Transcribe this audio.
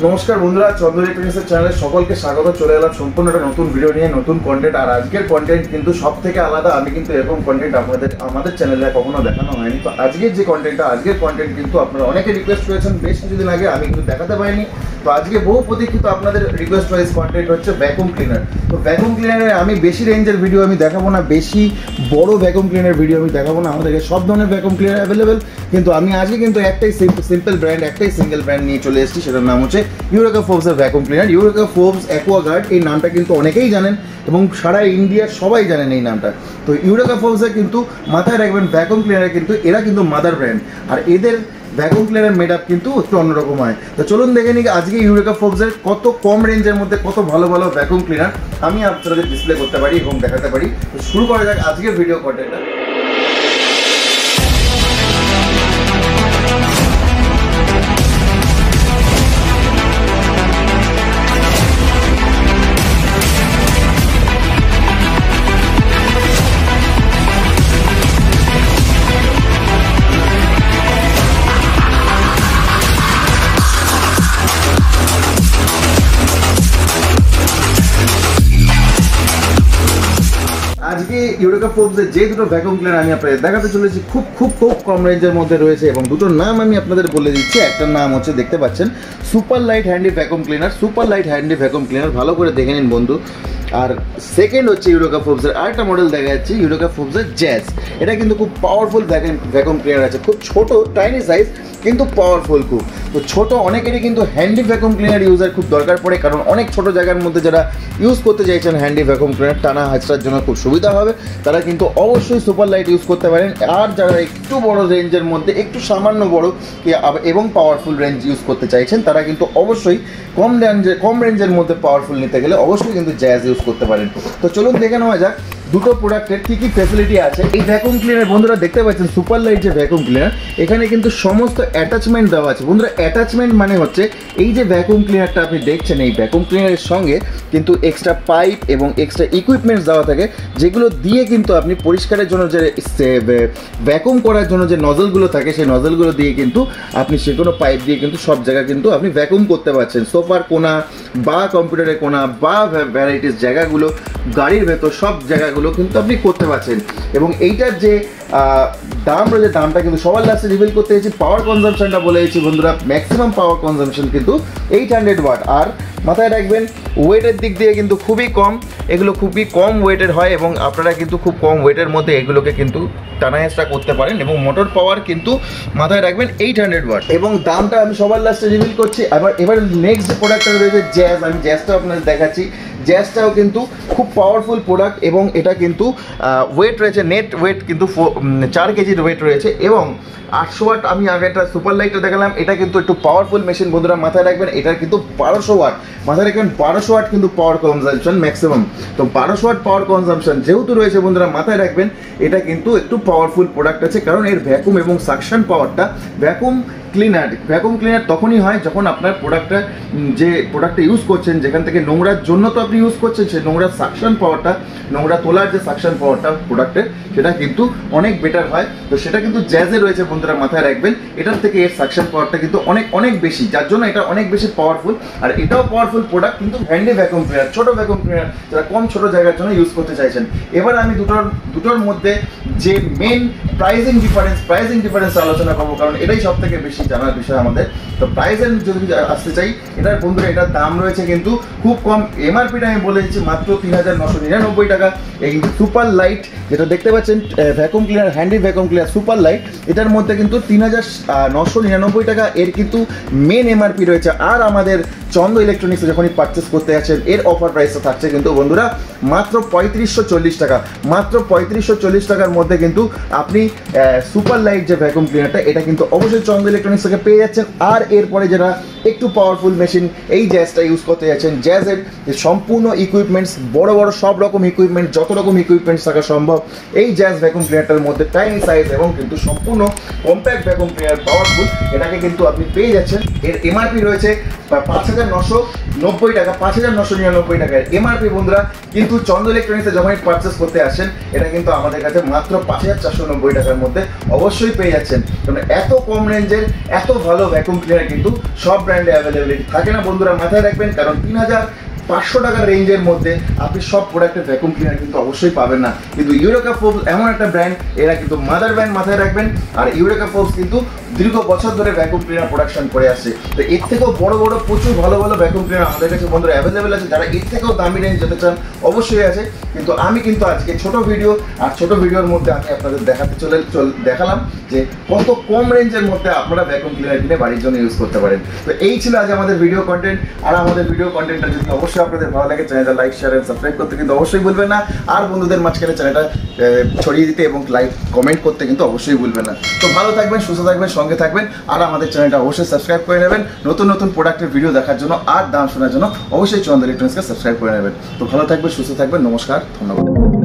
নমস্কার বন্ধুরা, চন্দ্র ইলেকট্রনিক্সের চ্যানেলে সকলকে স্বাগত। চলে এলাম সম্পূর্ণ একটা নতুন ভিডিও নিয়ে, নতুন কন্টেন্ট। আর আজকের কন্টেন্ট কিন্তু সব থেকে আলাদা। আমি কিন্তু এরকম কন্টেন্ট আমাদের চ্যানেলে কখনো দেখানো হয়নি। তো আজকের যে আজকের কন্টেন্ট কিন্তু আপনারা অনেকে রিকোয়েস্ট করেছেন বেশ কিছুদিন আগে, আমি কিন্তু দেখাতে পারিনি। তো আজকে বহু প্রতীক্ষিত আপনাদের রিকোয়েস্ট ওয়াইজ কন্টেন্ট হচ্ছে ভ্যাকুম ক্লিনার। তো ভ্যাকুম ক্লিনারের আমি বেশি রেঞ্জের ভিডিও আমি দেখাবো না, বেশি বড় ভ্যাকুম ক্লিনার ভিডিও আমি দেখাবো না। আমাদের সব ধরনের ভ্যাকুম ক্লিনার অ্যাভেলেবেল, কিন্তু আমি আজকে কিন্তু একটাই সিম্পল ব্র্যান্ড, একটাই সিঙ্গেল ব্র্যান্ড নিয়ে চলে এসেছি। সেটার নাম হচ্ছে ইউরেকা ফোর্বসের vacuum cleaner. Eureka Forbes Aquaguard, এই নামটা কিন্তু অনেকেই জানেন এবং সারা ইন্ডিয়ার সবাই জানেন এই নামটা। তো ইউরেকা ফোর্বসের কিন্তু মাথায় রাখবেন ভ্যাকুম ক্লিনারে কিন্তু এরা কিন্তু মাদার ব্র্যান্ড, আর এদের ভ্যাকুম ক্লিনার মেড আপ কিন্তু একটু অন্যরকম হয়। তো চলুন দেখে নিই আজকে ইউরেকা ফোর্বসের কত কম রেঞ্জের মধ্যে কত ভালো ভালো ভ্যাকুম ক্লিনার আমি আপনাদের ডিসপ্লে করতে পারি এবং দেখাতে পারি। তো শুরু করা যাক আজকের ভিডিও কন্টেন্টটা। আজকে ইউরেকা ফোর্বসের যে দুটো ভ্যাকুম ক্লিনার আমি আপনাদের দেখাতে চলেছি খুব খুব খুব কম রেঞ্জের মধ্যে রয়েছে, এবং দুটোর নাম আমি আপনাদের বলে দিচ্ছি। একটার নাম হচ্ছে দেখতে পাচ্ছেন super light handy vacuum cleaner. Super light handy vacuum cleaner ভালো করে দেখে নিন বন্ধু। আর সেকেন্ড হচ্ছে ইউরেকা ফোর্বসের আরেকটা মডেল দেখা যাচ্ছে, ইউরেকা ফোর্বসের জ্যাজ। এটা কিন্তু খুব পাওয়ারফুল ভ্যাকুম ক্লিনার আছে, খুব ছোট টাইনি সাইজ কিন্তু পাওয়ারফুল খুব। তো ছোটো অনেকেরই কিন্তু হ্যান্ডি ভ্যাকুম ক্লিনার ইউজের খুব দরকার পড়ে, কারণ অনেক ছোট জায়গার মধ্যে যারা ইউজ করতে চাইছেন হ্যান্ডি ভ্যাকুম ক্লিনার টানা হাঁচড়ার জন্য খুব সুবিধা হবে, তারা কিন্তু অবশ্যই সুপার লাইট ইউজ করতে পারেন। আর যারা একটু বড় রেঞ্জের মধ্যে একটু সামান্য বড় এবং পাওয়ারফুল রেঞ্জ ইউজ করতে চাইছেন, তারা কিন্তু অবশ্যই কম রেঞ্জের মধ্যে পাওয়ারফুল নিতে গেলে অবশ্যই কিন্তু জ্যাজ ইউজ করতে পারেন। তো চলুন দেখে নেওয়া যাক দুটো প্রোডাক্টের কী কী ফ্যাসিলিটি আছে। এই ভ্যাকুম ক্লিনার বন্ধুরা দেখতে পাচ্ছেন সুপার লাইট যে ভ্যাকুম ক্লিনার, এখানে কিন্তু সমস্ত অ্যাটাচমেন্ট দেওয়া আছে। বন্ধুরা অ্যাটাচমেন্ট মানে হচ্ছে এই যে ভ্যাকুম ক্লিনারটা আপনি দেখছেন, এই ভ্যাকুম ক্লিনারের সঙ্গে কিন্তু এক্সট্রা পাইপ এবং এক্সট্রা ইকুইপমেন্টস দেওয়া থাকে, যেগুলো দিয়ে কিন্তু আপনি পরিষ্কারের জন্য যে ভ্যাকুম করার জন্য যে নজলগুলো থাকে, সেই নজলগুলো দিয়ে কিন্তু আপনি সে কোনো পাইপ দিয়ে কিন্তু সব জায়গা কিন্তু আপনি ভ্যাকুম করতে পারছেন। সোফার কোনা বা কম্পিউটারের কোনা বা ভ্যারাইটিস জায়গাগুলো, গাড়ির ভেতর সব জায়গাগুলো কিন্তু আপনি করতে পারছেন। এবং এইটার যে দাম রয়েছে, দামটা কিন্তু সবার লাস্টে রিভিল করতে হয়েছে। পাওয়ার কনজামশনটা বলে দিয়েছি বন্ধুরা, ম্যাক্সিমাম পাওয়ার কনজামশন কিন্তু 800 ওয়াট। আর মাথায় রাখবেন ওয়েটের দিক দিয়ে কিন্তু খুবই কম, এগুলো খুবই কম ওয়েটের হয় এবং আপনারা কিন্তু খুব কম ওয়েটের মধ্যে এগুলোকে কিন্তু টানা হেঁচড়া করতে পারেন। এবং মোটর পাওয়ার কিন্তু মাথায় রাখবেন 800 ওয়াট, এবং দামটা আমি সবার লাস্টে রিভিল করছি। এবার নেক্সট যে প্রোডাক্টটা রয়েছে জ্যাজ, আমি জ্যাজটাও আপনাদের দেখাচ্ছি। জ্যাজটাও কিন্তু খুব পাওয়ারফুল প্রোডাক্ট এবং এটা কিন্তু ওয়েট রয়েছে, নেট ওয়েট কিন্তু 4 কেজির ওয়েট রয়েছে এবং 800 ওয়াট। আমি আগে একটা সুপার লাইটটা দেখালাম, এটা কিন্তু একটু পাওয়ারফুল মেশিন বন্ধুরা, মাথায় রাখবেন এটার কিন্তু 1200 ওয়াট। মাথায় রাখবেন 1200 ওয়াট কিন্তু পাওয়ার কনজামশন ম্যাক্সিমাম। তো 1200 ওয়াট পাওয়ার কনজামশন যেহেতু রয়েছে বন্ধুরা, মাথায় রাখবেন এটা কিন্তু একটু পাওয়ারফুল প্রোডাক্ট আছে, কারণ এর ভ্যাকুম এবং সাকশন পাওয়ারটা ভ্যাকুম ক্লিনার তখনই হয় যখন আপনার প্রোডাক্টটা ইউজ করছেন, যেখান থেকে নোংরার জন্য তো আপনি ইউজ করছেন, সেই নোংরার সাকশন পাওয়ারটা, নোংরা তোলার যে সাকশন পাওয়ারটা প্রোডাক্টের, সেটা কিন্তু অনেক বেটার হয়। তো সেটা কিন্তু জ্যাজে রয়েছে বন্ধুরা, মাথায় রাখবেন এটার থেকে এর সাকশন পাওয়ারটা কিন্তু অনেক বেশি, যার জন্য এটা অনেক বেশি পাওয়ারফুল। আর এটাও পাওয়ারফুল প্রোডাক্ট কিন্তু হ্যান্ডি ভ্যাকুম ক্লিনার, ছোটো ভ্যাকুম ক্লিনার যারা কম ছোটো জায়গার জন্য ইউজ করতে চাইছেন। এবার আমি দুটোর মধ্যে যে মেন প্রাইজিং ডিফারেন্স আলোচনা করবো, কারণ এটাই সব থেকে বেশি জানার বিষয় আমাদের। তো প্রাইসের যদি আসতে চাই, এটার বন্ধুরা এটার দাম রয়েছে কিন্তু খুব কম। এমআরপিটা আমি বলে দিচ্ছি মাত্র 3999 টাকা। এই সুপার লাইট যেটা দেখতে পাচ্ছেন vacuum cleaner, handy vacuum cleaner super light, এটার মধ্যে কিন্তু 3999 টাকা এর কিন্তু মেন এমআরপি রয়েছে। আর আমাদের চন্দ্র ইলেকট্রনিক্সে যখনই পারচেস করতে যাচ্ছেন, এর অফার প্রাইসটা থাকছে কিন্তু বন্ধুরা মাত্র 3540 টাকা। মাত্র 3540 টাকার মধ্যে কিন্তু আপনি সুপার লাইট যে ভ্যাকুম ক্লিনারটা, এটা কিন্তু অবশ্যই চন্দ্র ইলেকট্রনিক্স থেকে পেয়ে যাচ্ছেন। আর এরপরে যারা একটু পাওয়ারফুল মেশিন এই জ্যাজটা ইউজ করতে যাচ্ছেন, জ্যাজের যে সম্পূর্ণ ইকুইপমেন্টস, বড় সব রকম ইকুইপমেন্ট, যত রকম ইকুইপমেন্টস থাকা সম্ভব এই জ্যাজ ভ্যাকুম ক্লিনারটার মধ্যে টাইনি সাইজ এবং কিন্তু সম্পূর্ণ কম্প্যাক্ট ভ্যাকুম ক্লিনার পাওয়ারফুল, এটাকে কিন্তু আপনি পেয়ে যাচ্ছেন। এর এমআরপি রয়েছে 5990 টাকা, 5999 টাকার এমআরপি বন্ধুরা। কিন্তু চন্দ্র ইলেকট্রনিক্সে যখন পারচেস করতে আসেন, এটা কিন্তু আমাদের কাছে মাত্র 5490 টাকার মধ্যে অবশ্যই পেয়ে যাচ্ছেন। কারণ এত কম রেঞ্জের এত ভালো ভ্যাকুয়াম ক্লিনার কিন্তু সব ব্র্যান্ডে অ্যাভেলেবিলিটি থাকে না বন্ধুরা, মাথায় রাখবেন। কারণ 3500 টাকার রেঞ্জের মধ্যে আপনি সব প্রোডাক্টের ভ্যাকুয়াম ক্লিনার কিন্তু অবশ্যই পাবেন না। কিন্তু ইউরেকা ফোর্বস এমন একটা ব্র্যান্ড, এরা কিন্তু মাদার ব্র্যান্ড, মাথায় রাখবেন। আর ইউরেকা ফোর্বস কিন্তু দীর্ঘ বছর ধরে ভ্যাকুয়াম ক্লিনার প্রোডাকশন করে আসছে। তো এর থেকেও বড় বড় প্রচুর ভালো ভালো ভ্যাকুয়াম ক্লিনার আমাদের কাছে বন্ধুরা অ্যাভেলেবেল আছে। যারা এর থেকেও দামি রেঞ্জ যেতে চান অবশ্যই আছে। কিন্তু আমি কিন্তু আজকে ছোট ভিডিও, আর ছোট ভিডিওর মধ্যে আমি আপনাদের দেখালাম যে কত কম রেঞ্জের মধ্যে আপনারা ভ্যাকুয়াম ক্লিনার কিনে বাড়ির জন্য ইউজ করতে পারেন। তো এই ছিল আজ আমাদের ভিডিও কন্টেন্ট। আর আমাদের ভিডিও কন্টেন্টটা যদি অবশ্যই আপনাদের ভালো লাগে, চ্যানেলটা লাইক, শেয়ার এন্ড সাবস্ক্রাইব করতে কিন্তু অবশ্যই ভুলবেন না। আর বন্ধুদের মাঝখানে চ্যানেলটা ছড়িয়ে দিতে এবং লাইক কমেন্ট করতে কিন্তু অবশ্যই ভুলবেন না। তো ভালো থাকবেন, সুস্থ থাকবেন, সঙ্গে থাকবেন। আর আমাদের চ্যানেলটা অবশ্যই সাবস্ক্রাইব করে নেবেন। নতুন নতুন প্রোডাক্টের ভিডিও দেখার জন্য আর দাম শোনার জন্য অবশ্যই চন্দা ইলেকট্রনিক্সকে সাবস্ক্রাইব করে নেবেন। তো ভালো থাকবেন, সুস্থ থাকবেন, নমস্কার, ধন্যবাদ।